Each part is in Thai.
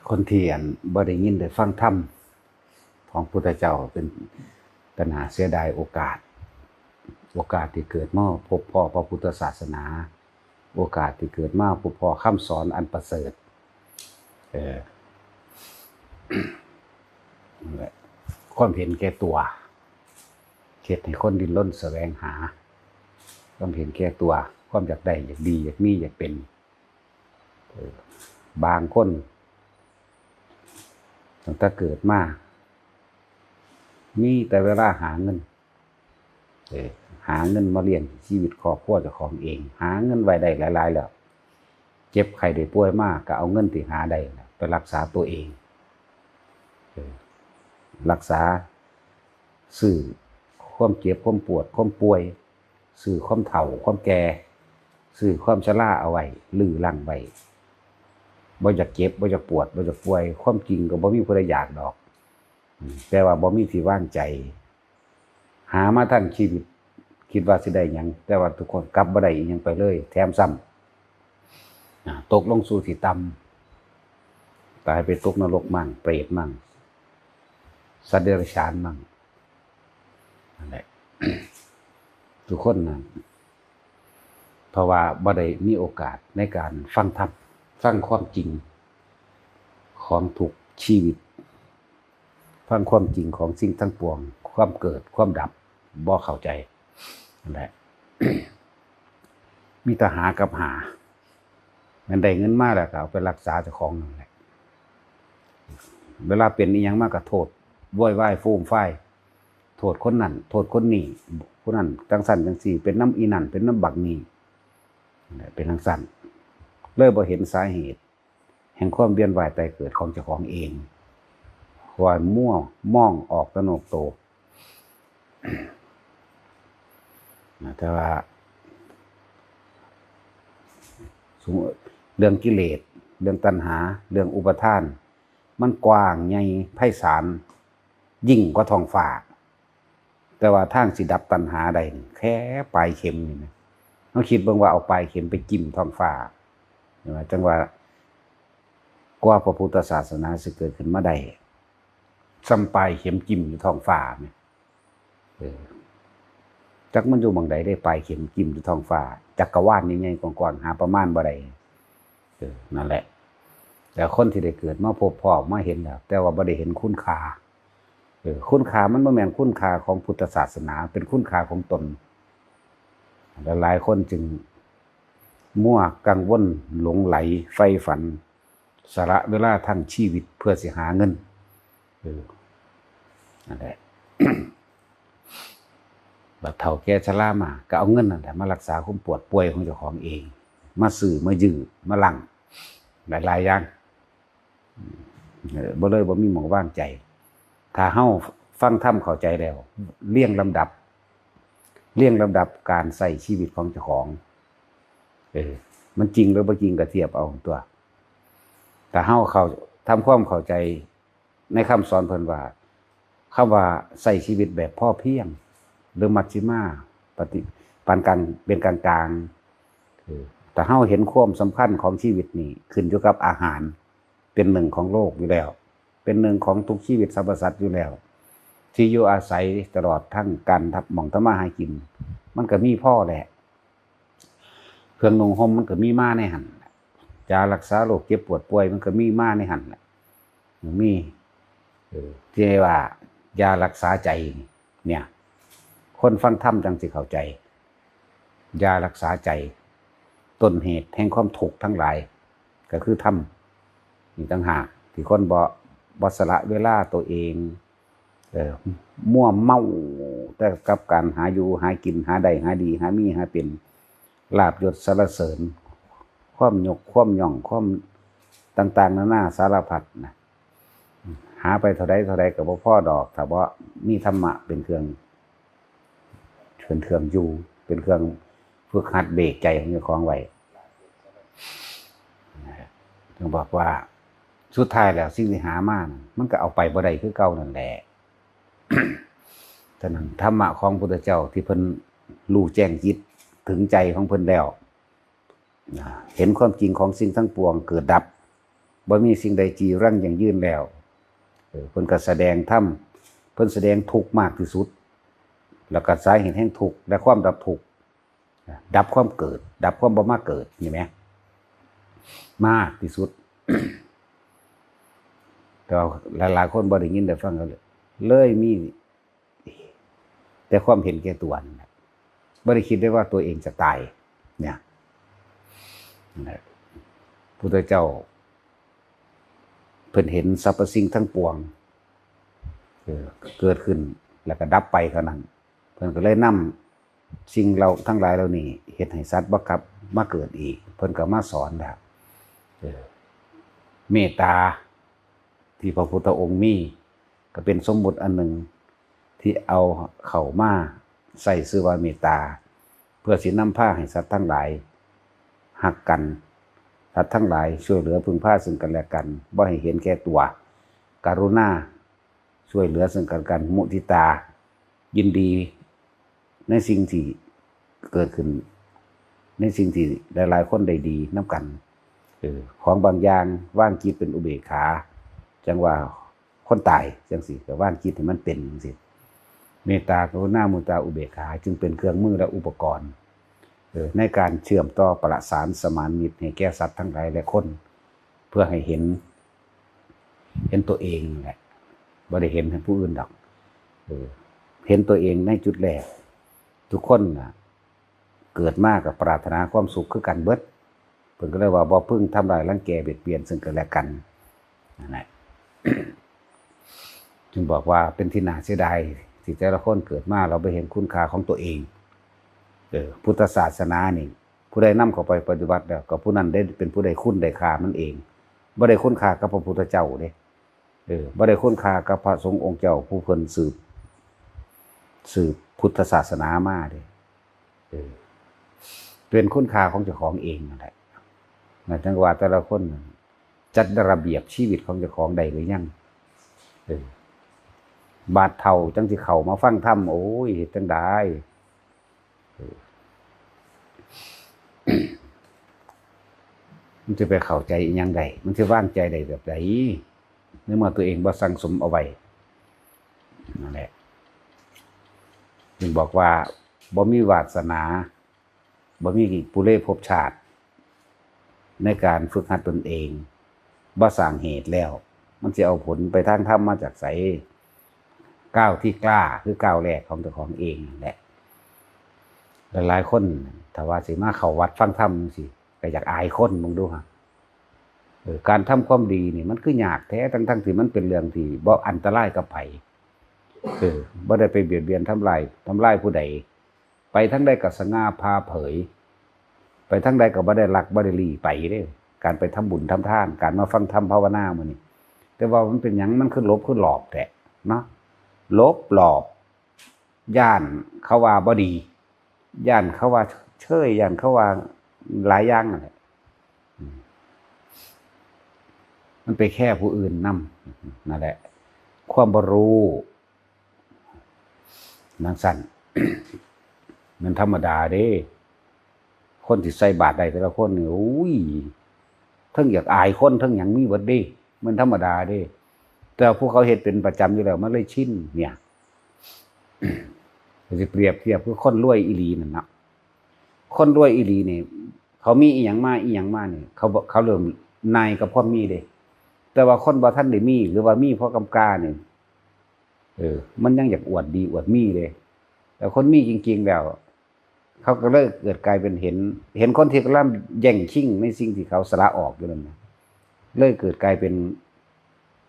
คนที่บ่ได้ยินได้ฟังธรรมของพุทธเจ้าเป็นปัญหาเสียดายโอกาสที่เกิดมาพบพ่อพระพุทธศาสนาโอกาสที่เกิดมาพบพ่อคำสอนอันประเสริฐความเห็นแก่ตัวเฮ็ดให้คนดิ้นรนแสวงหาความเห็นแก่ตัวความอยากได้อยากดีอยากมีอยากเป็นบางคนตั้งแต่เกิดมามีแต่เวลาหาเงินมาเลี้ยงชีวิตครอบครัวเจ้าของเองหาเงินไว้ได้หลายๆแล้วเจ็บไข้ได้ป่วยมากก็เอาเงินที่หาได้ไปรักษาตัวเองรักษาซื้อความเจ็บความปวดความป่วยซื้อความเฒ่าความแก่ซื้อความชราเอาไว้ลื้อลั่งไว้บ่อยากเจ็บบ่อยากปวดบ่อยากป่วยความจริงก็บ่มีผู้ใดอยากดอกแต่ว่าบ่มีที่ว่างใจหามาทั้งชีวิตคิดว่าสิได้หยังแต่ว่าทุกคนกลับบ่ได้อีหยังไปเลยแถมซ้ำตกลงสู่ที่ต่ำตายไปตกนรกมั่งเปรตมั่งสัตว์เดรัจฉานมั่งนั่นแหละ ทุกคนนะเพราะว่าบ่ได้มีโอกาสในการฟังธรรมฟังความจริงของทุกชีวิตฟังความจริงของสิ่งทั้งปวงความเกิดความดับบ่เข้าใจนั่นแหละ มีแต่หากับหามันได้เงินมาแล้วก็เอาไปรักษาเจ้าของนั่นแหละเวลาเป็นอีหยังมากก็โทษโวยวายฟูมไฟโทษคนนั้นโทษคนนี้ผู้นั้นจังสั่นจังสี่เป็นน้ำอีนั่นเป็นน้ำบักนี้เป็นจังสั่นเลยบ่เห็นสาเหตุแห่งความเวียนว่ายตายเกิดของเจ้าของเองว่ามั่วมองออกตะโนกโตแต่ว่าเรื่องกิเลสเรื่องตัณหาเรื่องอุปทานมันกว้างใหญ่ไพศาลยิ่งกว่าท้องฟ้าแต่ว่าทางสิดับตัณหาได้แค่ปลายเข็มนี่นะเราคิดเบิ่งว่าเอาปลายเข็มไปจิ้มท้องฟ้าจังว่ากว่าพระพุทธศาสนาสิเกิดขึ้นมาได้ซ้ำปลายเข็มจิ้มอยู่ท้องฟ้าเนี่ยจักมันอยู่บางใดได้ปลายเข็มจิ้มอยู่ท้องฟ้าจักรวาลนี่ไงกว้างๆหาประมาณบ่ได้นั่นแหละแต่คนที่ได้เกิดมาพบพ่อมาเห็นแล้วแต่ว่าบ่ได้เห็นคุณค่าคุณค่ามันบ่แม่นคุณค่าของพุทธศาสนาเป็นคุณค่าของตนหลายคนจึงมั่วกังวลหลงไหลใฝ่ฝันสละเวลาทั้งชีวิตเพื่อสิหาเงินนั่นแหละ บัดเฒ่าแก่ชรามาก็เอาเงินนั่นแหละมารักษาความปวดป่วยของเจ้าของเองมาซื้อมายืมมาลั่งหลายๆอย่างบ่มีหม้องว่างใจถ้าเฮาฟังธรรมเข้าใจแล้วเรียงลำดับการใช้ชีวิตของเจ้าของมันจริงหรือบ่จริงก็เทียบเอาตัวแต่เฮาทำความเข้าใจในคำสอนเพิ่นว่าคำว่าใช้ชีวิตแบบพ่อเพียงหรือมัชฌิมาปานกลางเป็นกลางแต่เฮาเห็นความสำคัญของชีวิตนี่ขึ้นอยู่กับอาหารเป็นหนึ่งของโลกอยู่แล้วเป็นหนึ่งของทุกชีวิตสรรพสัตว์อยู่แล้วที่อยู่อาศัยตลอดทั้งการหม่องทำมาหากินมันก็มีพ่อแหละเครื่องนุ่งห่มมันก็มีมาในหั่นยารักษาโรคเจ็บปวดป่วยมันก็มีมาในหั่นแหละมีที่ว่ายารักษาใจเนี่ยคนฟังธรรมจังสิเข้าใจยารักษาใจต้นเหตุแห่งความทุกข์ทั้งหลายก็คือธรรมนี่ต่างหากที่คนบ่สละเวลาตัวเองมั่วเมาแต่กับการหาอยู่หากินหาได้หาดีหามีหาเป็นลาภยศสรรเสริญความยกความย่องความต่างๆนานาสารพัดนะหาไปเท่าใดก็บ่พอดอกถ้าบ่มีธรรมะเป็นเครื่องอยู่เป็นเครื่องฝึกหัดเบรกใจของเจ้าของไว้ต้องบอกว่าสุดท้ายแล้วสิ่งที่หามามันก็เอาไปบ่ได้คือเก่านั่นแหละ ฉะนั้นธรรมะของพุทธเจ้าที่เพิ่นรู้แจ้งจิตถึงใจของเพิ่นแล้วเห็นความจริงของสิ่งทั้งปวงเกิดดับ บ่มีสิ่งใดจีรังยั่งยืนแล้วเพิ่นก็แสดงธรรมเพิ่นแสดงทุกข์มากที่สุดแล้วก็สาเหตุแห่งทุกข์และความดับทุกข์ดับความเกิดดับความบ่มาเกิดเห็นไหมมากที่สุด แต่หลายๆคนบ่ได้ยินได้ฟังเลยมีแต่ความเห็นแก่ตัวนั่นบ่ได้คิดได้ว่าตัวเองจะตายเนี่ยพุทธเจ้าเพิ่นเห็นสรรพสิ่งทั้งปวงเกิดขึ้นแล้วก็ดับไปเท่านั้นเพิ่นก็เลยนำสิ่งเราทั้งหลายเหล่านี้เฮ็ดให้สัตว์บ่กลับมาเกิดอีกเพิ่นก็มาสอนแล้วเมตตาที่พระพุทธองค์มีก็เป็นสมมุติอันหนึ่งที่เอาเข้ามาใส่ชื่อว่าเมตตาเพื่อสินำพาให้สัตว์ทั้งหลายฮักกันสัตว์ทั้งหลายช่วยเหลือพึ่งพาซึ่งกันและกันบ่ให้เห็นแก่ตัวกรุณาช่วยเหลือซึ่งกันและกันมุทิตายินดีในสิ่งที่เกิดขึ้นในสิ่งที่หลายๆคนได้ดีนำกันของบางอย่างว่างจิตเป็นอุเบกขาจังว่าคนตายจังสิแต่ว่างจิตให้มันเป็นจังสิเมตตากรุณามุทิตาอุเบกขาจึงเป็นเครื่องมือและอุปกรณ์ในการเชื่อมต่อประสานสมานมิตรให้แก่สัตว์ทั้งหลายและคนเพื่อให้เห็นตัวเองแหละบ่ได้เห็นให้ผู้อื่นดอกเห็นตัวเองในจุดแรกทุกคนน่ะเกิดมากับปรารถนาความสุขคือกันเบิดเพิ่นก็เลยว่าบ่พึ่งทำลายรังแกเบียดเบียนซึ่งกันและกันนั่นแหละ จึงบอกว่าเป็นที่น่าเสียดายที่แต่ละคนเกิดมาเราไปเห็นคุณค่าของตัวเองพุทธศาสนานี่ผู้ใดนำเข้าไปปฏิบัติแล้วก็ผู้นั้นได้เป็นผู้ใดคุณได้ค่ามันเองบ่ได้คุณค่ากับพระพุทธเจ้าเด้บ่ได้คุณค่ากับพระสงฆ์องค์เจ้าผู้เพิ่นสืบพุทธศาสนามาเด้เป็นคุณค่าของเจ้าของเองนั่นแหละนะจังว่าแต่ละคนจัดระเบียบชีวิตของเจ้าของได้หรือยังบาดเฒ่าจังสิเข้ามาฟังธรรมโอ้ยจังได๋มันจะไปเข้าใจอีหยังใดมันจะว่างใจได้แบบใดเมื่อตัวเองบ่สั่งสมเอาไว้นั่นแหละจึงบอกว่าบ่มีวาสนาบ่มีปุเรภพชาติในการฝึกหัดตนเองบ่สร้างเหตุแล้วมันจะเอาผลไปทางธรรมมาจากไสก้าวที่กล้าคือก้าวแรกของเจ้าของเองแหละหลายๆคนถ้าว่าสิมาเข้าวัดฟังธรรมสิก็อยากอายคนมึงดูฮะการทำความดีนี่มันคือยากแท้ทั้งที่มันเป็นเรื่องที่บ่อันตรายกับไผบ่ได้ไปเบียดเบียนทำลายผู้ใดไปทั้งใดก็สง่าพาเผยไปทั้งใดก็บ่ได้ลักบ่ได้ลี้ไปเด้การไปทำบุญทำทานการมาฟังธรรมภาวนามื้อนี้แต่ว่ามันเป็นหยังมันคือลบคือหลอบแท้เนาะลบหลอบย่านเขาว่าบ่ดีย่านเขาว่าเชยย่านเขาว่าหลายอย่างนั่นแหละมันไปแค่ผู้อื่นนำนั่นแหละความบ่รู้นังสั่น มันธรรมดาเด้คนที่ใส่บาตรได้แต่ละคนนี่อุ้ยทั้งอยากอายคนทั้งหยังมีเบิดเด้มันธรรมดาเด้แต่พวกเขาเฮ็ดเป็นประจำอยู่แล้วมันเลยชินเนี่ย จะเปรียบเทียบคือคนรวยอีหลีนั่นนะคนรวยอีหลีนี่เขามีอีหยังมานี่เขาเริ่มนายกับพ่อมีเด้แต่ว่าคนบ่ทันได้มีหรือว่ามีเพราะกำกาเนี่ยมันยังอยากอวดดีอวดมีเลยแต่คนมีจริงๆแล้วเขาก็เลยเกิดกลายเป็นเห็นคนที่กำลังแย่งชิงในสิ่งที่เขาสละออกอยู่นั่นนะเลยเกิดกลายเป็น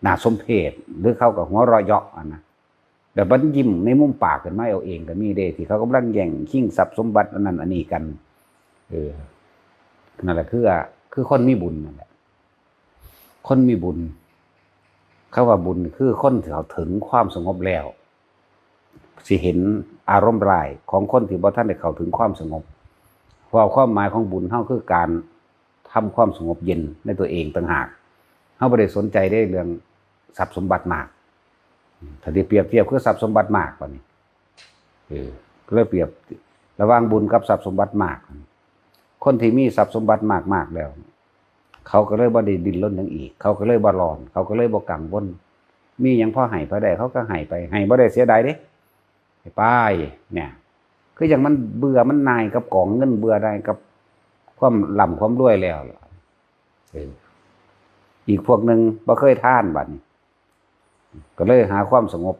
น่าสมเพชหรือเขากับหัวเราะเยาะนะแต่บัดยิ้มในมุมปากกันไม่เอาเองก็มีเด้ที่เขากำลังแย่งชิงทรัพย์สมบัติอันนั้นอันนี้กันนั่นแหละคือคนมีบุญนั่นแหละคนมีบุญเขาว่าบุญคือคนที่เขาถึงความสงบแล้วสิเห็นอารมณ์ร้ายของคนที่บ่ทันได้เข้าถึงความสงบเพราะความหมายของบุญเฮาคือการทำความสงบเย็นในตัวเองต่างหากเฮาบ่ได้สนใจได้เรื่องทรัพย์สมบัติมากถ้าได้เปรียบเทียบคือทรัพย์สมบัติมากกว่านี้ก็เลยเปรียบระหว่างบุญกับทรัพย์สมบัติมากคนที่มีทรัพย์สมบัติมากๆแล้ว เขาก็เลยบ่ได้ดิ้นรนหยังอีกเขาก็เลยบ่ร้อนเขาก็เลยบ่กังวลมีหยังพอให้พอได้เขาก็ให้ไปให้บ่ได้เสียดายเด้ให้ไปเนี่ยคืออย่างมันเบื่อมันนายกับกองเงินเบื่อได้กับความร่ำความรวยแล้วอีกพวกหนึ่งบ่เคยท่านบัดนี้ก็เลยหาความสงบ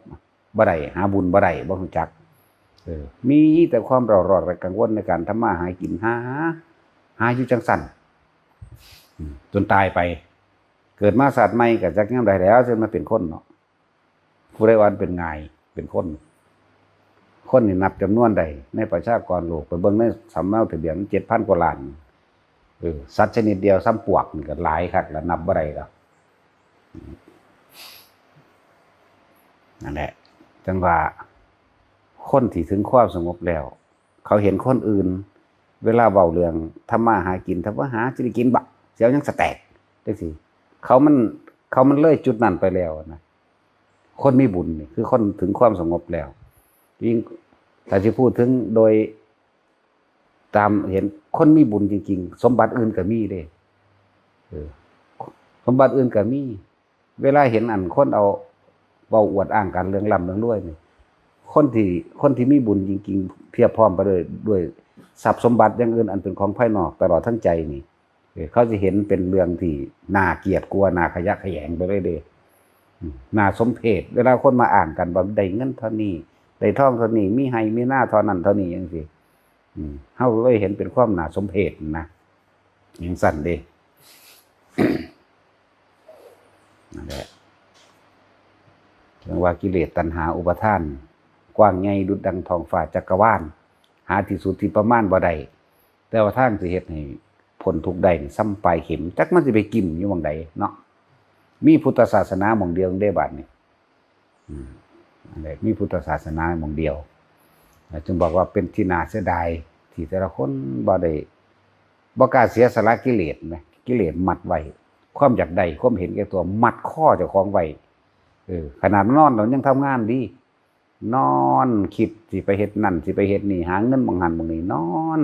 บ่ได้หาบุญบ่ได้บ่รู้จักมีแต่ความเร่าร้อนและกังวลในการทำมาหากินหาอยู่จังสั่นจนตายไปเกิดมาศาสตร์ใหม่ก็จักยังได้แล้วจนมาเป็นคนเนาะผู้ใดวันเป็นไงเป็นคนนี่นับจำนวนใดในประชากรโลกไปเบิ่งในสำเนาทะเบียน 7,000 กว่าล้านสัตว์ชนิดเดียวซ้ำปวกนี่ก็หลายคักแล้วนับบ่ได้แล้วนั่นแหละจังว่าคนที่ถึงความสงบแล้วเขาเห็นคนอื่นเวลาเว้าเรื่องทำมาหากินทำว่าหาสิได้กินบักเสียวยังสแตกจังซี่เขามันเลยจุดนั้นไปแล้วนะคนมีบุญนี่คือคนถึงความสงบแล้วยิ่งถ้าสิพูดถึงโดยตามเห็นคนมีบุญจริงๆสมบัติอื่นก็มีเด้สมบัติอื่นก็มีเวลาเห็นอันคนเอาเว้าอวดอ้างกันเรื่องร่ำเรื่องรวยนี่คนที่มีบุญจริงๆเพียบพร้อมไปด้วยทรัพย์สมบัติอย่างอื่นอันเป็นของภายนอกตลอดทั้งใจนี่เขาจะเห็นเป็นเรื่องที่น่าเกลียดกลัวน่าขยะแขยงไปเลยเด้น่าสมเพชเวลาคนมาอ่านกันว่าได้เงินเท่านี้ได้ทองเท่านี้มีให้มีหน้าเท่านั้นเท่านี้จังซี่เฮาเลยเห็นเป็นความน่าสมเพชนะอย่างสั่นเด้ นั่นแหละเรื่องว่ากิเลสตัณหาอุปาทานกว้างใหญ่ดุจดังท้องฟ้าจักรวาลหาที่สุดที่ประมาณบ่ได้แต่ว่าทางสิเฮ็ดให้พ้นทุกข์ได้นี่ซ้ำปลายเข็มจักมันสิไปกิ่มอยู่หม้องใดเนาะมีพุทธศาสนาหม้องเดียวได้บัดนี้นั่นแหละมีพุทธศาสนาหม้องเดียวจึงบอกว่าเป็นที่น่าเสียดายที่แต่ละคนบ่กล้าเสียสละกิเลสนะกิเลสมัดไว้ความอยากได้ความเห็นแก่ตัวมัดข้อเจ้าของไว้ขนาดนอนเรายังทำงานดีนอนคิดสิไปเฮ็ดนั่นสิไปเฮ็ดนี่หาเงินบางหันบางนี่นอน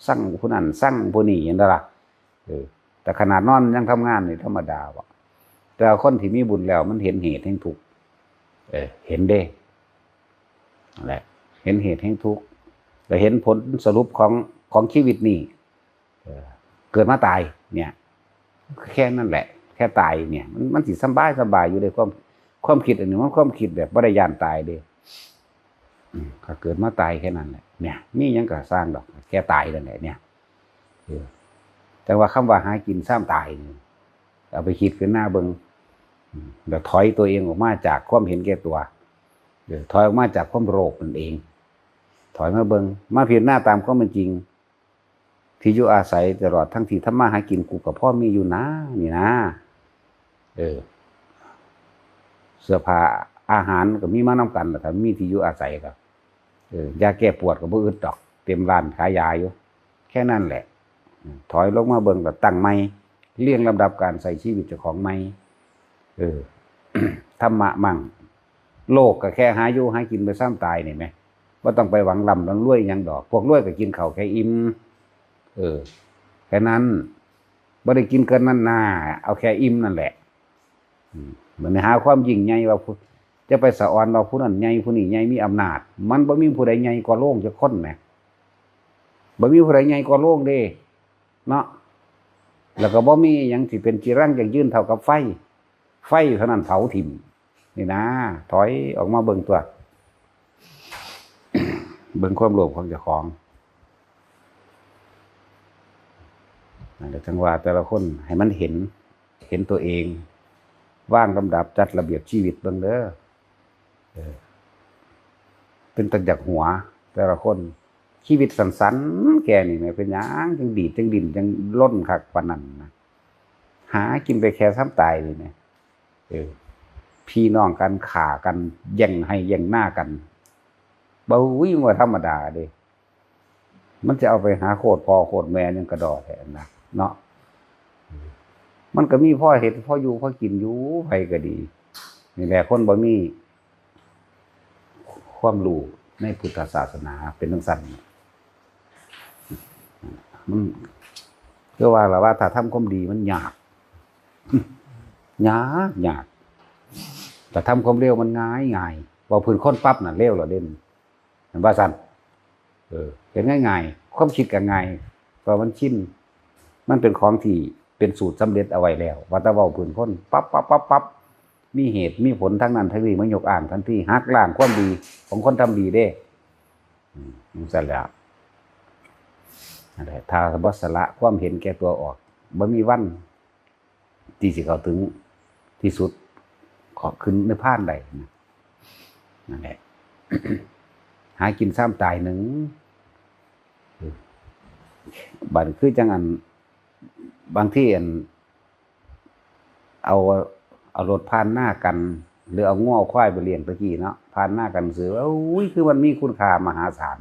สั่งผู้นั้นสั่งผู้นี้อย่างนั้นล่ะแต่ขนาดนอนยังทำงานนี่ธรรมดาวะแต่คนที่มีบุญแล้วมันเห็นเหตุแห่งทุกข์เห็นเด้แหละเห็นเหตุแห่งทุกข์และเห็นผลสรุปของชีวิตนี่เกิดมาตายเนี่ยแค่นั้นแหละแค่ตายเนี่ยมันสิสบายอยู่ในความคิดอันนี้มันความคิดแบบบ่ได้ย่านตายเด้ก็เกิดมาตายแค่นั้นแหละเนี่ยมีหยังก็สร้างดอกแค่ตายนั่นแหละเนี่ยแต่ว่าคำว่าหากินซ้ำตายนี่เอาไปคิดขึ้นหน้าเบิ่งเดี๋ยวถอยตัวเองออกมาจากความเห็นแก่ตัวถอยออกมาจากความโลภนั่นเองถอยมาเบิ่งมาพิจารณาตามความเป็นจริงที่อยู่อาศัยตลอดทั้งที่ทำมาหากินกูกับพ่อมีอยู่นะนี่นะเสื้อผ้าอาหารก็มีมานำกันแต่ถ้ามีที่อยู่อาศัยก็ยาแก้ปวดก็บ่อึดดอกเต็มร้านขายยาอยู่แค่นั้นแหละถอยลงมาเบิ่งก็ตั้งใหม่เรียงลำดับการใส่ชีวิตเจ้าของใหม่ธรรมะมั่งโลกก็แค่หาอยู่หากินไปซ้ำตายนี่แหมบ่ต้องไปหวังร่ำหวังรวยหยังดอกพวกรวยก็กินข้าวแค่อิ่มแค่นั้นบ่ได้กินเกินนั้นน่าเอาแค่อิ่มนั่นแหละเหมือนหาความยิ่งใหญ่ว่าจะไปสะออนเราผู้นั้นใหญ่ผู้นี้ใหญ่มีอำนาจมันบ่มีผู้ใดใหญ่กว่าโลกจะคนแหมบ่มีผู้ใดใหญ่กว่าโลกเด้เนาะแล้วก็บ่มีหยังสิเป็นจีรังอย่างยืนเท่ากับไฟเท่านั้นเผาถิ่มนี่นะถอยออกมาเบิ่งตัว เบิ่งความโลภของเจ้าของนั่นแหละจังว่าแต่ละคนให้มันเห็นตัวเองว่างลำดับจัดระเบียบชีวิตเบิ่งเด้อเป็นตะจักหัวแต่ละคนชีวิตสั้นๆแกนี่ไม่เป็นหยังจังดีจังดินจังล้นคักปานนั้นนะหากินไปแค่ซ้ำตายนี่นะพี่น้องกันฆ่ากันแย่งให้แย่งหน้ากันบ่วิ่งว่าธรรมดาเด้มันจะเอาไปหาโคตรพ่อโคตรแม่ยังกระดอแทนนะเนาะมันก็มีพ่อเห็ดพ่ออยู่พ่อกินอยู่ไผก็ดีนี่แหละคนบ่มีความรู้ในพุทธศาสนาเป็นจังซั่นมัน ก็ว่าล่ะว่าถ้าทำความดีมันยากยากแต่ทำความเร็วมันง่ายว่าพื้นค้นปั๊บน่ะเร็วเหรอเด่นเห็นว่าสันเห็นง่ายความคิดก็ง่ายเพราะมันชินมันเป็นของที่เป็นสูตรสำเร็จเอาไว้แล้วว่าแต่ว่าพื้นค้นปั๊บมีเหตุมีผลทั้งนั้นทั้งนี้มันยกอ่านทันทีหักล้างความดีของคนทำดีได้มันสั่นแล้วถ้าบ่สละความเห็นแก่ตัวออกบ่มีวันที่สิเข้าถึงที่สุดขอขึ้นในพานใดนั่นแหละ หากินซ้ำตายหนึ่งบัดคือจังอันบางที่อันเอารถผ่านหน้ากันหรือเอาง้อควายไปเลี้ยงตะกี้เนาะผ่านหน้ากันซื้อว่าอุ้ยคือมันมีคุณค่ามหาศาล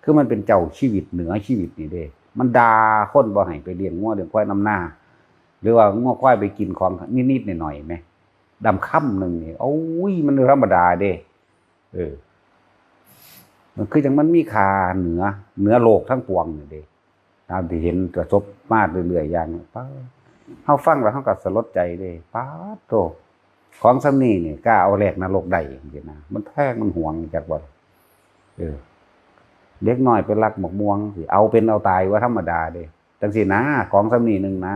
คือมันเป็นเจ้าชีวิตเหนือชีวิตนี่เด้มันด่าคนบ่ให้ไปเลี้ยงง้อเลี้ยงควายนำหน้าหรือว่าง้อควายไปกินของนิดๆหน่อยๆไหมดำค่ำหนึ่งนี่โอ้ยมันธรรมดาเด้มันคือจังมันมีค่าเหนือโลกทั้งปวงนี่เด้ตามที่เห็นกระทบมาเรื่อยๆอย่างป้าเฮาฟังแล้วเฮาก็สลดใจเด้ป้าโตของซ้ำนี้นี่กล้าเอาแลกนรกได้จังซี่นะมันแพงมันหวงจักบ่เด็กน้อยไปลักหมกม่วงสิเอาเป็นเอาตายว่าธรรมดาเด้จังซี่นะของซ้ำนี้นึงนะ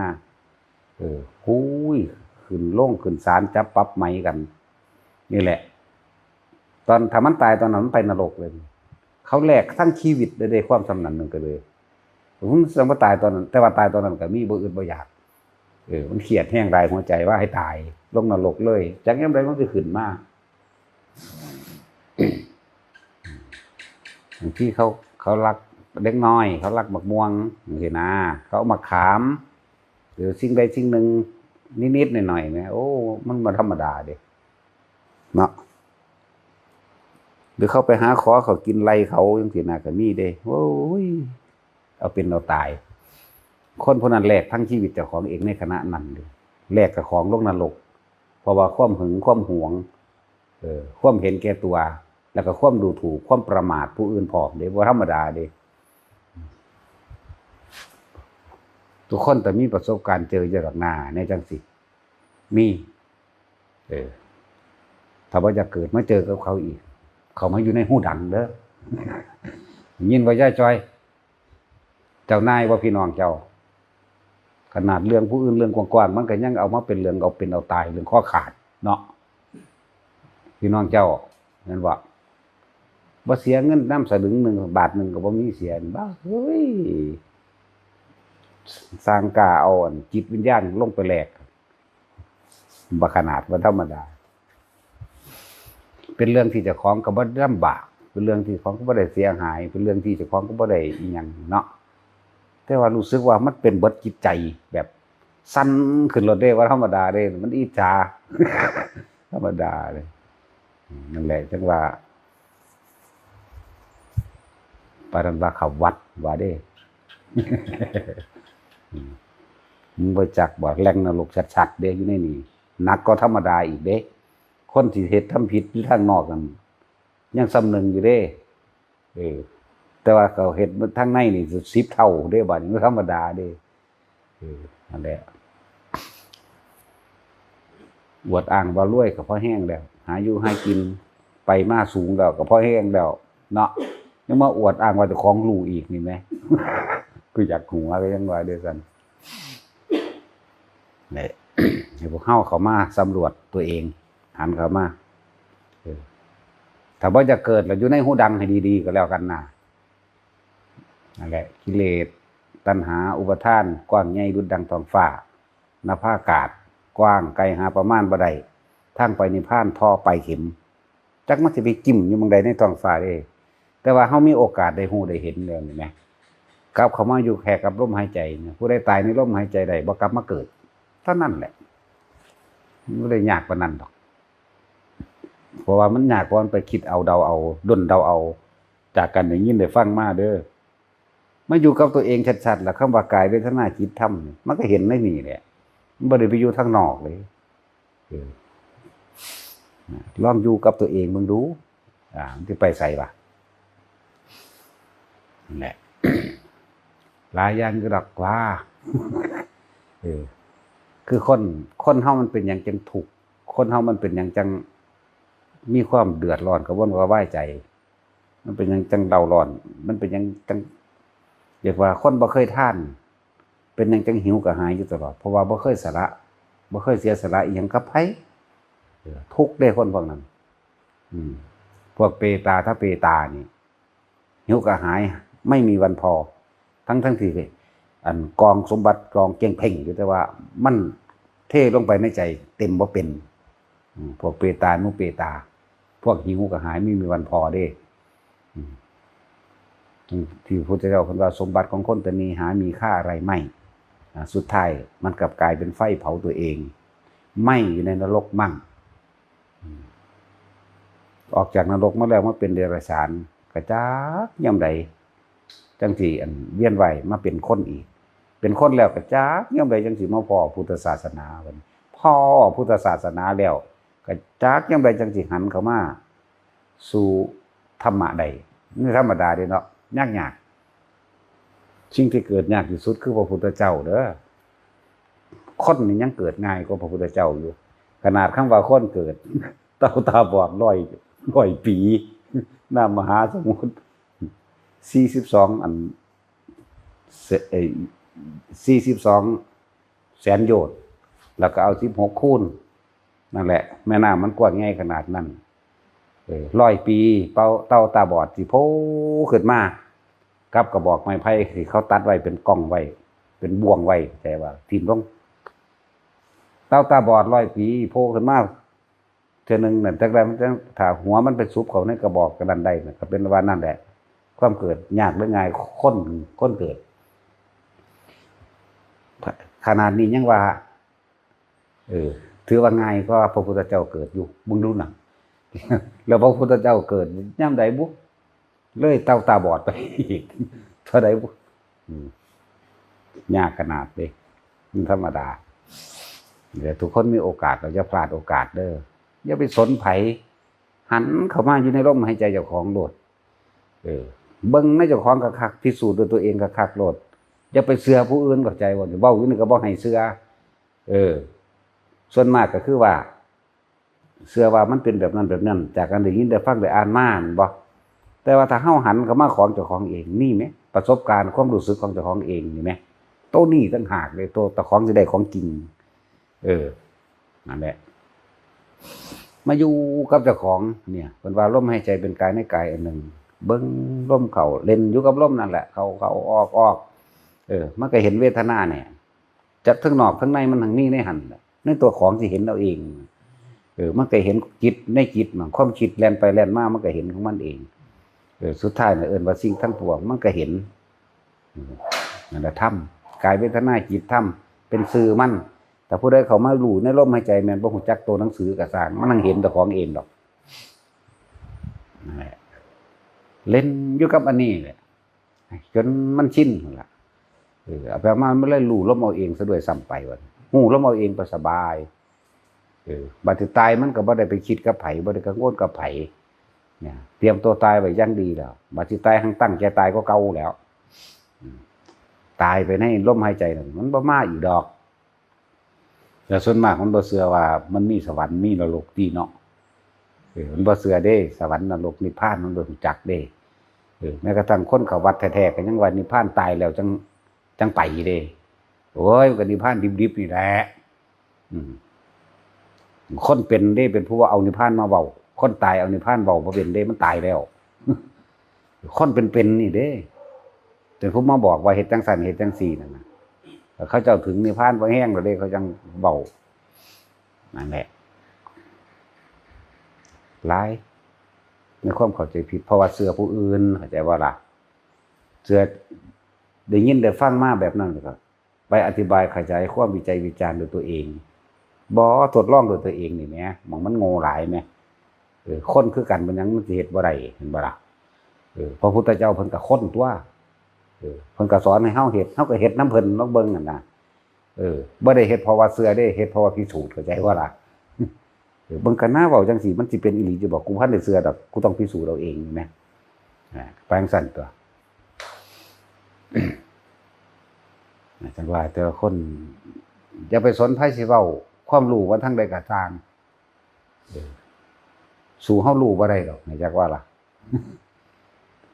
หูยขึ้นลงขึ้นศาลจับปรับไหมกันนี่แหละตอนถ้ามันตายตอนนั้นมันไปนรกเลยเขาแลกทั้งชีวิตได้ความสำนันนึงก็เลยผมสมมติตายตอนนั้นแต่ว่าตายตอนนั้นก็มีบ่อื่นบ่อยากมันเครียดแห้งรายหัวใจว่าให้ตายลงนรกเลยจากนั้นไปมันจะขึ้นมาที่เขารักเล็กน้อยเขารักหมกม่วงเห็นนะเขาเอามาขามหรือสิ่งใดสิ่งหนึ่งนิดๆหน่อยๆเนี่ยโอ้มันมาธรรมดาเด็เนาะหรือเข้าไปหาขอเขากินไรเขายังสินาก็มีเด้โอ้ยเอาเป็นเอาตายคนพวกนั้นแลกทั้งชีวิตเจ้าของเองในขณะนั้นเลยแลกกับของลงนรกเพราะว่าความหึงความหวงความเห็นแก่ตัวแล้วก็ความดูถูกความประมาทผู้อื่นพร้อมเด้บ่ธรรมดาเด้ทุกคนแต่มีประสบการณ์เจอจากหน้าในจังสิมีถ้าว่าจะเกิดมาเจอกับเขาอีกเขามาอยู่ในหูดังเด้อยินว่าย่าจอยเจ้านายว่าพี่น้องเจ้าขนาดเรื่องผู้อื่นเรื่องกว้างๆมันก็ยังเอามาเป็นเรื่องเอาเป็นเอาตายเรื่องข้อขาดเนาะพี่น้องเจ้านั่นว่าบ่เสียเงินน้ำสลึงหนึ่งบาทหนึ่งก็บ่มีเสียบ้าเฮ้ยสร้างกาเอาจิตวิญญาณลงไปแลกบ่ขนาดว่าธรรมดาเป็นเรื่องที่เจ้าของก็บ่ลำบากเป็นเรื่องที่ของก็บ่ได้เสียหายเป็นเรื่องที่เจ้าของก็บ่ได้อีหยังเนาะแต่ว่ารู้สึกว่ามันเป็นเบิดจิตใจแบบสั่นขึ้นรถได้ว่าธรรมดาเด้มันอิจฉาธรรมดาเลยนั่นแหละจังว่าปานว่าเขาวัดว่าเด้มึงบ่จักบ่แหล่งนรกชัดๆเด้อยู่ในนี้หนักก็ธรรมดาอีกเด้คนที่เฮ็ดทำผิดอยู่ทางนอกกันยังสำนึกอยู่เด้แต่ว่าเขาเฮ็ดทางในนี่10 เท่าเด้บัดนี้ธรรมดาเด้นั่นแหละอวดอ้างว่ารวยก็พอแห้งแล้วหาอยู่ให้กินไปมาสูงแล้วก็พอแห้งแล้วเนาะยังมาอวดอ้างว่าเจ้าของรู้อีกนี่แหมคืออยากหัวก็ยังว่าเด้อกันนี่ให้พวกเขามาสำรวจตัวเองหันเข้ามาถ้าว่าจะเกิดแล้วอยู่ในหูดังให้ดีๆก็แล้วกันนะนั่นแหละกิเลสตัณหาอุปทานกว้างใหญ่ดุจดังท้องฟ้านภาอากาศกว้างไกลหาประมาณบ่ได้ทางไปนิพพานท่อไปเข็มจักมันสิไปจิ้มอยู่บางใดในท้องฟ้าเด้แต่ว่าเฮามีโอกาสได้ฮู้ได้เห็นแล้วนี่แหมกลับเข้ามาอยู่แค่กับลมหายใจเนี่ยผู้ใดตายในลมหายใจใดบ่กลับมาเกิดเท่านั้นแหละบ่ได้ยากปานนั้นดอกเพราะว่ามันยากกว่ามันไปคิดเอาเดาเอาด้นเดาเอาจากกันได้ยินได้ฟังมาเด้อมาอยู่กับตัวเองชัดๆแล้วคำว่ากายเวทนาจิตธรรมมันก็เห็นในนี่แหละมันบ่ได้ไปอยู่ทางนอกเลยลองอยู่กับตัวเองมึงดูมันสิไปไสวะนั่นแหละ หลายอย่างอยู่ดอกว่า เออคือคนเฮามันเป็นหยังจังทุกข์คนเฮามันเป็นหยังจังมีความเดือดร้อนกระวนกระวายใจมันเป็นหยังจังเดาร้อนมันเป็นหยังจังเรียกว่าคนบ่เคยท่านเป็นหยังจังหิวกระหายอยู่ตลอดเพราะว่าบ่เคยสละบ่เคยเสียสละอีหยังกับไผทุกข์ได้คนพวกนั้นพวกเปตาถ้าเปตานี่หิวกระหายไม่มีวันพอทั้งที่อันกองสมบัติกองเก่งเพ่งอยู่แต่ว่ามันเทลงไปในใจเต็มบ่เป็นพวกเปตานุเปตาพวกหิวกระหายไม่มีวันพอเด้ที่พระพุทธเจ้าเพิ่นว่าสมบัติของคนตนีหามีค่าอะไรไม่สุดท้ายมันกลับกลายเป็นไฟเผาตัวเองไหม้อยู่ในนรกมั่งออกจากนรกมาแล้วมาเป็นเดรัจฉานกระจักย่ำใดจังสิอันเวียนว่ายมาเป็นคนอีกเป็นคนแล้วกระจักย่ำใดจังสิมาพ่อพุทธศาสนาวันพ่อพุทธศาสนาแล้วกระจักย่ำใดจังสิหันเข้ามาสู่ธรรมะใดนี่ธรรมดาเด้เนาะยากสิ่งที่เกิดยากที่สุดคือพระพุทธเจ้าเด้อคนนี่ยังเกิดง่ายกว่าพระพุทธเจ้าอยู่ขนาดคำว่าคนเกิดเต่าตาบอดร้อยปีน้ำมหาสมุทร42 แสนโยชน์แล้วก็เอา16 คูณนั่นแหละแม่น้ำมันกว้างง่ายขนาดนั้น100 ปีเต่าตาบอดสิโผล่ขึ้นมากับกระบอกไม้ไผ่ที่เขาตัดไว้เป็นกล้องไว้เป็นบ่วงไว้แต่ว่าทิ่มลงเต่าตาบอด100 ปีโผล่ขึ้นมาเทื่อนึงนั่นจักได้มันถ้าหัวมันไปซุบเข้าในกระบอกกระดันได้ก็เป็นว่านั่นแหละความเกิดยากหรือง่ายคนเกิดขนาดนี้ยังว่าถือว่าง่ายก็พระพุทธเจ้าเกิดอยู่มึงดูหนังแล้วพระพุทธเจ้าเกิดย่ำใดบุเลยเต่าตาบอดไปอีกเท่าใดบุยากขนาดเลยมันธรรมดาเดี๋ยวทุกคนมีโอกาสเราจะพลาดโอกาสเด้ออย่าไปสนไผหันเข้ามาอยู่ในร่มหายใจเจ้าของโลดเบิ่งในเจ้าของคักๆพิสูจน์ด้วยตัวเองคักๆโลดอย่าไปเชื่อผู้อื่นเข้าใจบ่เว้าอยู่นี่ก็บ่ให้เชื่อส่วนมากก็คือว่าเชื่อว่ามันเป็นแบบนั้นจากการได้ยินได้ฟังได้อ่านมาบ่แต่ว่าถ้าเฮาหันเข้ามาของเจ้าของเองนี่แหมประสบการณ์ความรู้สึกของเจ้าของเองนี่แหมโตนี่ต่างหากเลยโตเจ้าของสิได้ของจริงนั่นแหละมาอยู่กับเจ้าของเนี่ยเพิ่นว่าลมหายใจเป็นกายในกายอันหนึ่งเบิ่งลมเข้าเล่นอยู่กับลมนั่นแหละเข้าออกมันก็เห็นเวทนาเนี่ยจากทั้งนอกทั้งในมันทั้งนี้ในหันในตัวของสิเห็นเอาเองมันก็เห็นจิตในจิตมันความคิดแล่นไปแล่นมามันก็เห็นของมันเองสุดท้ายน่ะเอิ้นว่าสิ่งทั้งปวงมันก็เห็นนั่นแหละธรรมกายเวทนาจิตธรรมเป็นสื่อมันแต่ผู้ใดเขามารู้ในลมหายใจแม่นบ่ฮู้จักตัวหนังสือก็สร้างมันนั่งเห็นตัวของเองดอกนั่นแหละเล่นอยู่กับอันนี้แหละจนมันชินนั่นล่ะเอาไปมามันเลยรู้ลมเอาเองซะด้วยซ้ำไปว่าฮู้ลมเอาเองก็สบายบัดสิตายมันก็บ่ได้ไปคิดกับไผบ่ได้กังวลกับไผเนี่ยเตรียมตัวตายไว้อย่างดีแล้วบัดสิตายหังตั้งใจตายก็เก่าแล้วตายไปในลมหายใจนั่นมันบ่มาอีกดอกแต่ส่วนมากมันบ่เชื่อว่ามันมีสวรรค์มีนรกที่เนาะมันบ่เชื่อเด้สวรรค์นรกนิพพานมันบ่รู้จักเด้แม้กระทั่งคนเขาวัดแท้ๆก็ยังว่านิพพานตายแล้วจังไปเด้โอ้ยก็นิพพานดิบๆนี่แหละคนเป็นเด้เป็นผู้ว่าเอานิพพานมาเว้าคนตายเอานิพพานเว้าบ่เป็นเด้มันตายแล้วคนเป็นนี่เด้แต่ผมมาบอกว่าเฮ็ดจังซั่นเฮ็ดจังซี่นั่นน่ะเขาเจ้าถึงนิพพานบ่แห้งแล้วเด้เขาจังเว้านั่นแหละหลายในความเข้าใจผิดเพราะว่าเชื่อผู้อื่นเข้าใจว่าล่ะเชื่อได้ยินได้ฟังมาแบบนั้นก็ไปอธิบายขยายความวิจัยวิจารณ์ด้วยตัวเองบ่ทดลองด้วยตัวเองนี่แหมมันโง่หลายแหมคนคือกันมันยังมันสิเฮ็ดบ่ได้เห็นบ่ล่ะพระพุทธเจ้าเพิ่นก็ค้นตัวเพิ่นก็สอนให้เฮาเฮ็ดเฮาก็เฮ็ดนำเพิ่นลองเบิ่งนั่นน่ะบ่ได้เฮ็ดเพราะว่าเชื่อเด้เฮ็ดเพราะว่าพิสูจน์เข้าใจว่าล่ะเบิ่งกันหน้าเว้าจังซี่มันสิเป็นอีหลีจะบอกกูพันได้เชื่อดอกกูต้องพิสูจน์เอาเองแหมไปจังซั่นตัว จังว่าแต่ละคนอย่าไปสนไผสิเว้าความรู้ว่าทางใดก็ตามสู่เฮารู้บ่ได้ดอกให้จักว่าล่ะ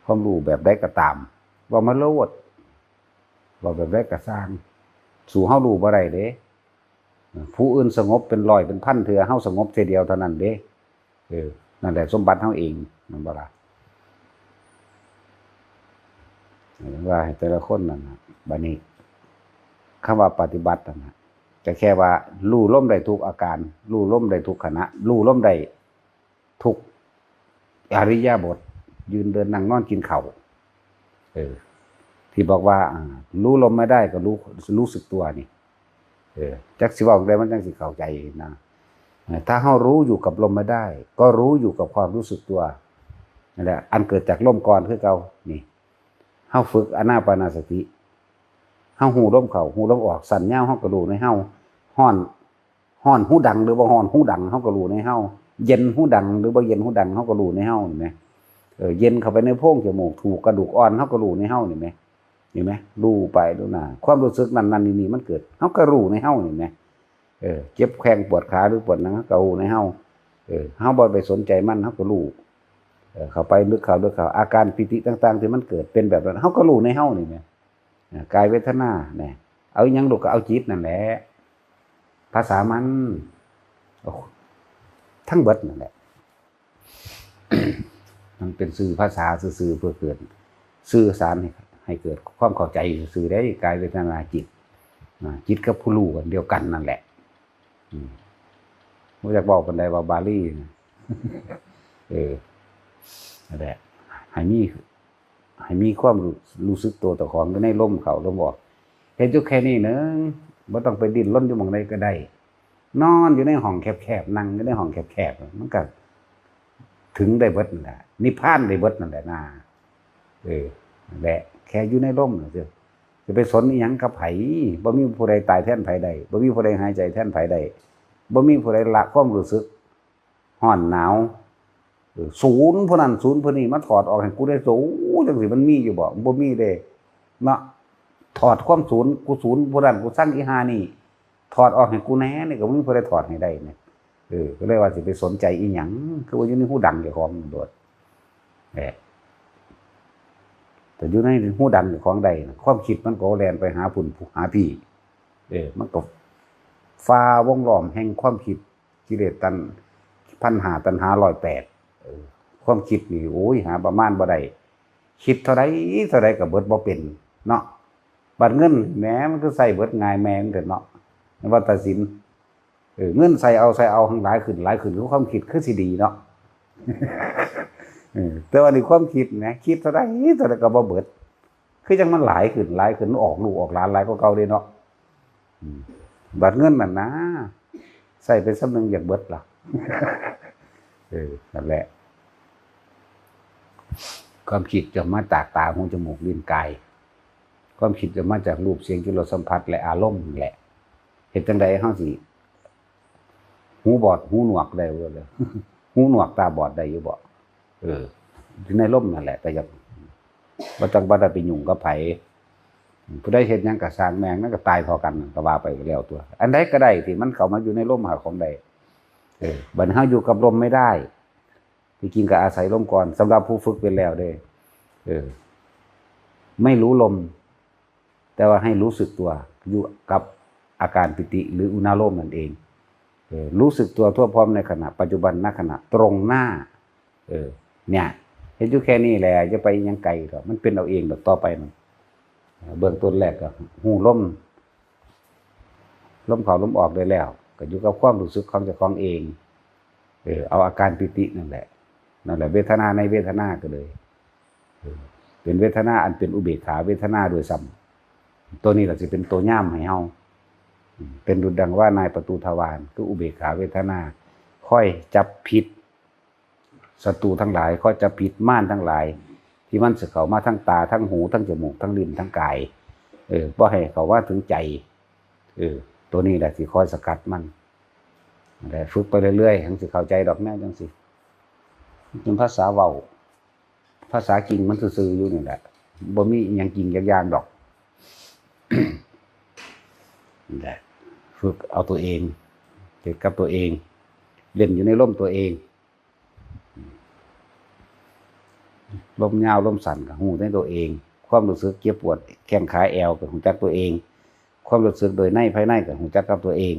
ความรู้แบบใดก็ตามว่ามาโลดว่าแบบใดก็สร้างสู่เฮารู้บ่ได้เด้ผู้อื่นสงบเป็นร้อยเป็นพันเทื่อเฮาสงบเทื่อเดียวเท่านั้นเด้นั่นแหละสมบัติเฮาเองนั่นบ่ล่ะว่าให้แต่ละคนนั่นน่ะบัดนี้คำว่าปฏิบัตินั่นน่ะก็แค่ว่ารู้ลมได้ทุกอาการรู้ลมได้ทุกขณะรู้ลมได้ทุกอิริยาบถยืนเดินนั่งนอนกินข้าวที่บอกว่ารู้ลมไม่ได้ก็รู้สึกตัวนี่จักสิเว้าได้มันจังสิเข้าใจนะถ้าเฮารู้อยู่กับลมไม่ได้ก็รู้อยู่กับความรู้สึกตัวนั่นแหละอันเกิดจากลมก่อนคือเก่านี่เฮาฝึกอานาปานสติเฮาหูลมเข้าหูลมออกสั่นยาวเฮาก็รู้ในเฮาฮ้อนหูดังหรือบ่ฮ้อนหูดังเฮาก็รู้ในเฮาเย็นหูดังหรือบ่เย็นหูดังเฮาก็รู้ในเฮาเห็นมั้ยเย็นเข้าไปในโพรงจมูกถูกกระดูกอ่อนเฮาก็รู้ในเฮาเห็นมั้ยเห็นมั้ยรู้ไปรู้หน้าความรู้สึกนั้นๆนี่มันเกิดเฮาก็รู้ในเฮาเห็นมั้ยเจ็บแข้งปวดขาหรือปวดหลังก็รู้ในเฮาเฮาบ่ไปสนใจมันเฮาก็รู้เข้าไปลึกเข้าอาการปิติต่างๆที่มันเกิดเป็นแบบนั้นเฮาก็รู้ในเฮานี่แหละกายเวทนาเนี่ยเอาหยังลูกก็เอาจิตนั่นแหละภาษามันทั้งเบิดนั่นแหละ มันเป็นสื่อภาษาสื่อเพื่อเกิดสื่อสารให้เกิดความเข้าใจสื่อได้กายเวทนาจิตจิตกับผู้รู้กันเดียวกันนั่นแหละผมอยากบอกกันได้ว่าบาลีนั่นแหละให้มีความรู้สึกตัวต่อของในลมเขาลมออกเห็นอยู่แค่นี้นึงบ่ต้องไปดิ้นรนอยู่หม่องใดก็ได้นอนอยู่ในห้องแคบๆนั่งอยู่ในห้องแคบๆมันก็ถึงได้เบิดนั่นแหละนิพพานได้เบิดนั่นแหละนะนั่นแหละแค่อยู่ในลมน่ะจะไปสนอีหยังกับไผบ่มีผู้ใดตายแทนไผได้บ่มีผู้ใดหายใจแทนไผได้บ่มีผู้ใดละความรู้สึกร้อนหนาวศูนย์ผู้นั้นศูนย์ผู้นี้มาถอดออกให้กูได้สูจังสิมันมีอยู่บ่มีเด้เนาะถอดความศูนย์กูศูนย์ผู้นั้นกูสร้างอีหานี่ถอดออกให้กูแหน่นี่ก็บ่มีผู้ใดถอดให้ได้เนี่ยก็เลยว่าสิไปสนใจอีหยังคือว่าอยู่ในหูดังเจ้าของโดดแต่อยู่ในหูดังเจ้าของใดความคิดมันก็แล่นไปหาพุ่นหาพี่มันก็ฟ้าวงล้อมแห่งความคิดกิเลสตัณหาตัณหา108ความคิดนี่โอ้ยหาประมาณบ่ได้คิดเท่าใดก็เบิดบ่เป็นเนาะบัดเงินแหมมันก็ใส่เบิดง่ายแม่นเถิดเนาะว่าตัดสินเงินใส่เอาทั้งหลายขึ้นคือความคิดคือสิดีเนาะแต่ว่าในความคิดนะคิดเท่าใดก็บ่เบิดคือจังมันหลายขึ้นออกลูกออกหลานหลายกว่าเก่าเด้เนาะบัดเงินนั่นนะใส่เป็นสำนึงอยากเบิดล่ะนั่นแหละความคิดจะมาจากตาหูจมูกลิ้นกายความคิดจะมาจากรูปเสียงกลิ่นรสสัมผัสและอารมณ์แหละเฮ็ดจังได๋เฮาสิหูบอดหูหนวกได้บ่เลยหูหนวกตาบอดได้อยู่บ่อยู่ในลมนั่นแหละแต่อย่าบ่ต้องบ่ได้ไปยุ่งกับไผผู้ใดเฮ็ดหยังก็สร้างแม่งนั่นก็ตายพอกันก็ว่าไปแล้วตัวอันใดก็ได้ที่มันเข้ามาอยู่ในลมหาของใดบัดเฮาอยู่กับลมไม่ได้ที่จริงก็อาศัยลมก่อนสำหรับผู้ฝึกเป็นแล้วเด้ไม่รู้ลมแต่ว่าให้รู้สึกตัวอยู่กับอาการปิติหรืออุณาโลมนั่นเองรู้สึกตัวทั่วพร้อมในขณะปัจจุบันณขณะตรงหน้าเนี่ยเห็นอยู่แค่นี้แหละจะไปยังไกลหรอกมันเป็นเอาเองดอกต่อไปมันเบื้องต้นแรกก็หูลมเข้าลมออกได้แล้วก็อยู่กับความรู้สึกของเจ้าของเองเอาอาการปิตินั่นแหละเวทนาในเวทนาก็เลยเป็นเวทนาอันเป็นอุเบกขาเวทนาโดยซ้ำตัวนี้แหละจะเป็นตัวย่ามให้เฮาเป็นดุจดังว่านายประตูทวารคืออุเบกขาเวทนาค่อยจับผิดศัตรูทั้งหลายค่อยจับผิดม่านทั้งหลายที่มันสิเข้ามาทั้งตาทั้งหูทั้งจมูกทั้งลิ้นทั้งกายบ่ให้เขาว่าถึงใจตัวนี้แหละสิคอยสกัดมันแต่ฝึกไปเรื่อยๆจังสิเข้าใจดอกแม่จังสิเป็นภาษาเว้าภาษาจริงมันซื่อๆอยู่นี่แหละบ่มีหยังจริงอย่างดอก นั่นแหละฝึกเอาตัวเองเกิดกับตัวเองเล่นอยู่ในร่มตัวเองลมยาวลมสั่นกับหูในตัวเองความรู้สึกเจ็บปวดแข้งขาแอวกับหูจักตัวเองความรู้สึกโดยในภายในกับหูจักกับตัวเอง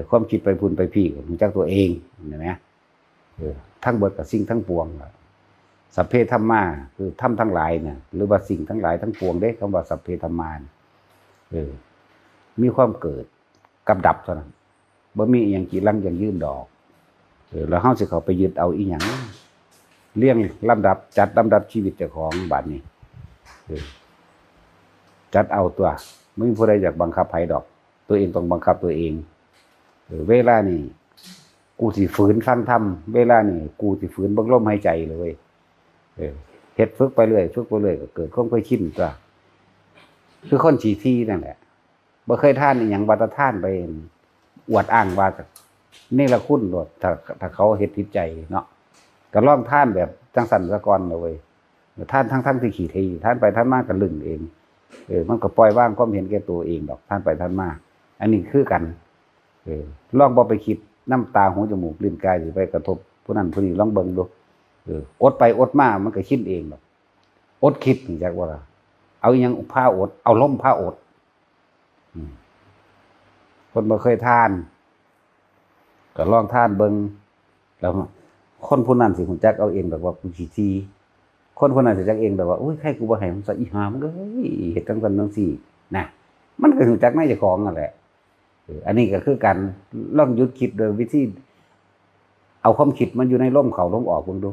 ความคิดไปพุ่นไปพี่กับหูจักตัวเองเห็นไหมทั้งเบิดกับสิ่งทั้งปวงสัพเพธัมมาคือธรรมทั้งหลายเนี่ยหรือว่าสิ่งทั้งหลายทั้งปวงได้คำว่าสัพเพธัมมามีความเกิดกับดับเท่านั้นบ่มีอย่างกี่ลังอย่างยืนดอกแล้วเฮาสิเข้าไปยึดเอาอีหยังเลี้ยงลำดับจัดลำดับชีวิตเจ้าของบัดนี้จัดเอาตัวไม่มีผู้ใดอยากบังคับใครดอกตัวเองต้องบังคับตัวเองเวลานี่กูสิฝืนฟังธรรมเวลานี่กูสิฝืนเบิ่งลมหายใจเลยเฮ็ดฝึกไปเรื่อยฝึกไปเรื่อยก็เกิดความเคยชินตัวคือคนฉีที่นั่นแหละบ่เคยท่านอีหยังว่าแตท่านไปอวดอ้างว่านี่ละคุณโลดถ้าเขาเฮ็ดผิดใจเนาะก็ลองท่านแบบจังสั่นซะก่อนเลยท่านทั้งที่ขี้ทีท่านไปท่านมาก็ลึงเองมันก็ปล่อยว่างความเห็นแก่ตัวเองดอกท่านไปท่านมาอันนี้คือกันลองบ่ไปคิดน้ำตาหูจมูกลิ้นกายสิไปกระทบผู้นั้นผู้นี้ลองเบิ่งดูอดไปอดมามันก็คิดเองดอกอดคิดจักว่าเอาอีหยังพาอดเอาล้มพาอดคนบ่เคยทานก็ลองทานเบิ่งแล้วคนผู้นั้นสิฮู้จักเอาเองแบบว่ากูสิทีคนผู้นั้นสิจักเองแบบว่าโอ้ยใครกูบ่ให้มันซะอีหามันก็เฮ้ยเฮ็ดจังซั่นจังซี่นะมันก็ฮู้จักในเจ้าของนั่นแหละอันนี้ก็คือการลองหยุดคิดโดยวิธีเอาความคิดมันอยู่ในลมเข้าลมออกเบิ่งดู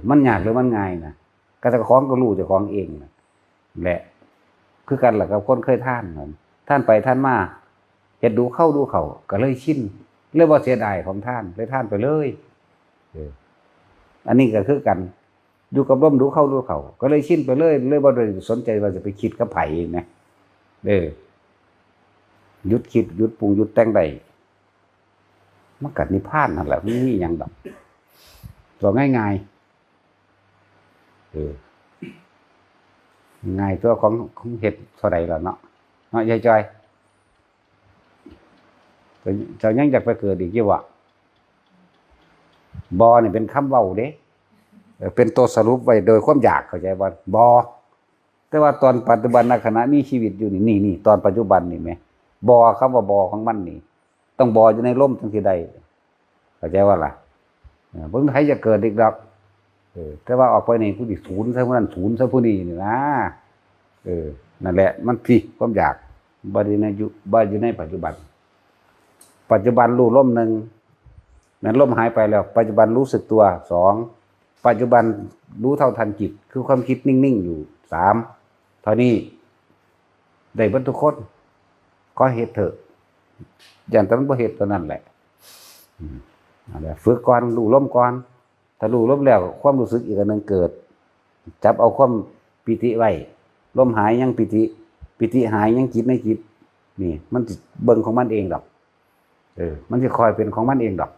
มันยากหรือมันง่ายนะก็เจ้าของก็รู้เจ้าของเองแหละคือกันล่ะกับคนเคยทานนั่นท่านไปท่านมาเฮ็ดดูเข้าดูเข้าก็เลยชินเลยบ่เสียดายของท่านเลยท่านไปเลยอันนี้ก็คือกันอยู่กับลมดูเข้าดูเข้าก็เลยชินไปเลยบ่ได้สนใจว่าจะไปคิดกับไผนะหยุดคิดหยุดปรุงหยุดแต่งได้มันก็นิพพานนั่นแหละไม่มีหยังดอกตัวง่ายๆง่ายตัวของเฮ็ดเท่าใดล่ะเนาะยายจอยเจ้ายังอยากไปเกิดอีกอยู่วะบ่นี่เป็นคำเว้าเด้เป็นตัวสรุปไว้โดยความอยากเข้าใจบ่บ่แต่ว่าตอนปัจจุบันณขณะมีชีวิตอยู่นี่ตอนปัจจุบันนี่แหมบ่คำว่าบ่ของมันนี่ต้องบ่อยู่ในลมจังสิได้เข้าใจว่าล่ะเบิ่งใครจะเกิดอีกดอกแต่ว่าออกไปนี่ผู้ที่ศูนย์ซะผู้นั้นศูนย์ซะผู้นี้นี่นะนั่นแหละมันสิความอยากบ่อยู่ในปัจจุบันรู้ลมหนึ่งนั้นลมหายไปแล้วปัจจุบันรู้สึกตัวสองปัจจุบันรู้เท่าทันจิตคือความคิดนิ่งๆอยู่สามเท่านี้ได้บรรทุกคนก็เหตุเถอะอย่างแต่มันบ่เหตุตัวนั้นแหละฝึกก่อนรู้ลมก่อนถ้ารู้ลมแล้วความรู้สึกอีกอันหนึ่งเกิดจับเอาความปิติไว้ลมหายยังปิติหายยังจิตในจิตนี่มันเบิ่งของมันเองดอกมันจะคอยเป็นของมันเองดอก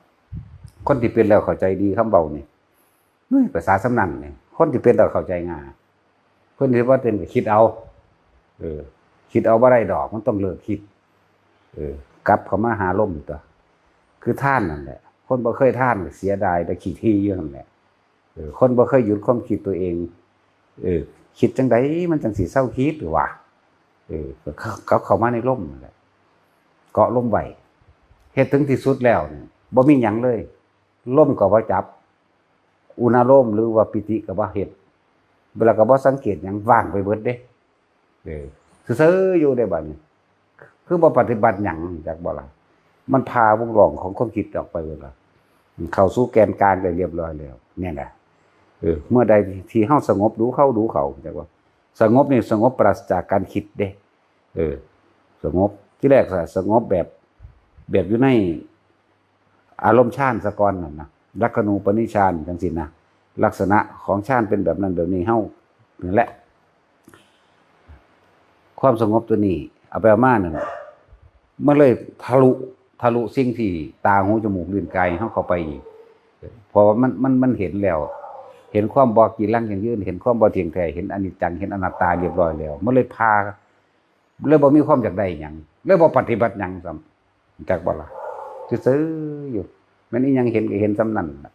คนที่เป็นแล้วเข้าใจดีคำเบานี่ภาษาสำนักนี่คนที่เป็นแล้วเข้าใจง่ายคนที่ว่าเป็นก็คิดเอาคิดเอาบ่ได้ดอกมันต้องเลิกคิดกลับเข้ามาหาลมตัวคือท่านนั่นแหละคนบ่เคยท่านเสียดายแต่ขี้ที่อยู่นั่นแหละคนบ่เคยหยุดความคิดตัวเองคิดจังไดมันจังสิเศร้าคิดหรือว่าเข้ามาในลมนั่นแหละเกาะลมไว้เฮ็ดถึงที่สุดแล้วบ่มีหยังเลยลมก็บ่จับอุณาโลมหรือว่าปิติก็บ่เฮ็ดเวลาก็บ่สังเกตหยังว่างไปเบิดเด้ซื่อๆอยู่ได้บัดนี้คือบ่ปฏิบัติหยังจักบ่ล่ะมันพาวงล้อมของความคิดออกไปเบิดล่ะเข้าสู่แกนกลางได้เรียบร้อยแล้วเนี่ยแหละเมื่อใดที่เฮาสงบดูเข้าจักว่าสงบนี่สงบปราศจากการคิดเด้สงบที่แรกสงบแบบอยู่ในอารมณ์ฌานสะก่อนนั่นนะลักขณูปนิฌานจังซี่นะลักษณะของฌานเป็นแบบนั้นแบบนี้เฮานั่นแหละความสงบตัวนี้เอาไปเอามานั่นมันเลยทะลุสิ่งที่ตาหูจมูกลิ้นกายเฮาเข้าไปอีกเพราะว่ามันเห็นแล้วเห็นความบ่กี่ลังอย่างยืนเห็นความบ่เที่ยงแท้เห็นอนิจจังเห็นอนัตตาเรียบร้อยแล้วมันเลยพาเลยบ่มีความอยากได้หยัง เลยบ่ปฏิบัติหยังซ้ำจักบ่ล่ะซื่อๆอยู่มันอีหยังเห็นก็เห็นซ้ำนั่นล่ะ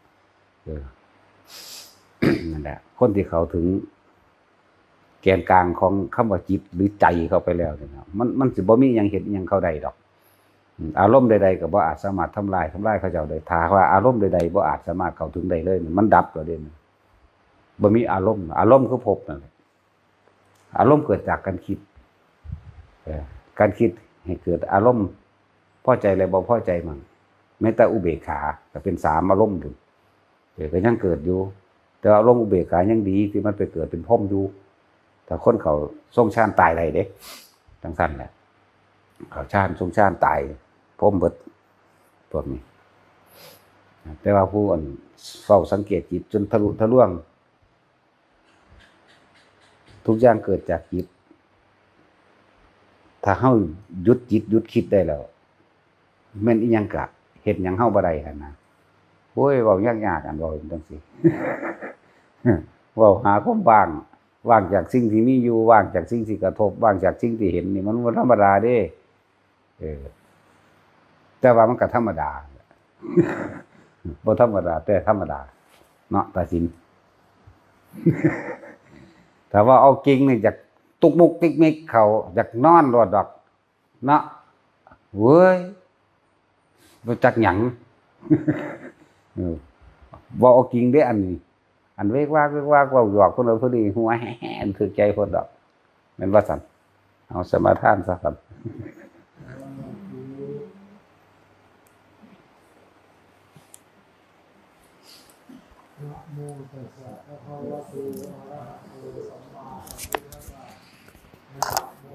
นั่นแหละคนที่เขาถึงแกนกลางของคำว่าจิตหรือใจเข้าไปแล้วเนี่ยนะมันสิบ่มีหยังเห็นหยังเข้าได้ดอกอารมณ์ใดๆก็บ่อาจสามารถทำลายเขาเจ้าได้ถ้าว่าอารมณ์ใดๆบ่อาจสามารถเข้าถึงได้เลยมันดับแล้วเด้บ่มีอารมณ์คือภพนั่นแหละอารมณ์เกิดจากการคิดการคิดให้เกิดอารมณ์พอใจอะไรบ่พอใจมั่งแม้แต่อุเบกขาก็เป็น3อารมณ์อยู่ก็ยังเกิดอยู่แต่อารมณ์อุเบกขายังดีที่มันไปเกิดเป็นพรหมอยู่แต่คนเขาทรงฌานตายได้เด้จังซั่นแหละเขาฌานทรงฌานตายพรหมเบิดพวกนี้แต่ว่าผู้เฝ้าสังเกตจิตจนทะลุทะลวงทุกอย่างเกิดจากจิตถ้าเฮาหยุดจิตหยุดคิดได้แล้วแม่นอีหยังกะเฮ็ดหยังเฮาบ่ได้หั่นนะโอ้ยเว้ายากๆอันเว้าจังซี่ เว้าหาความว่างจากสิ่งที่มีอยู่ว่างจากสิ่งที่กระทบว่างจากสิ่งที่เห็นนี่มันบ่ธรรมดาเด้แต่ว่ามันก็ธรรมดา บ่ธรรมดาแต่ธรรมดาเนาะตาสิน ถ้าว่าเอาจริงนี่จากตุกมุกติกมิกเขาจากนอนรอดอกเนาะเว้ยบ่จักหยัง บ่เอาจริงเด้อันนี้อันเวกวากเว้าหยอกคนพอดีหัวแห่นถึกใจคนดอกแม่นว่าซั่นเอาสมาทานซะครับนะโมตัสสะภะคะวะโตอะระหะโตสัมมาสัมพุทธัสสะนะโม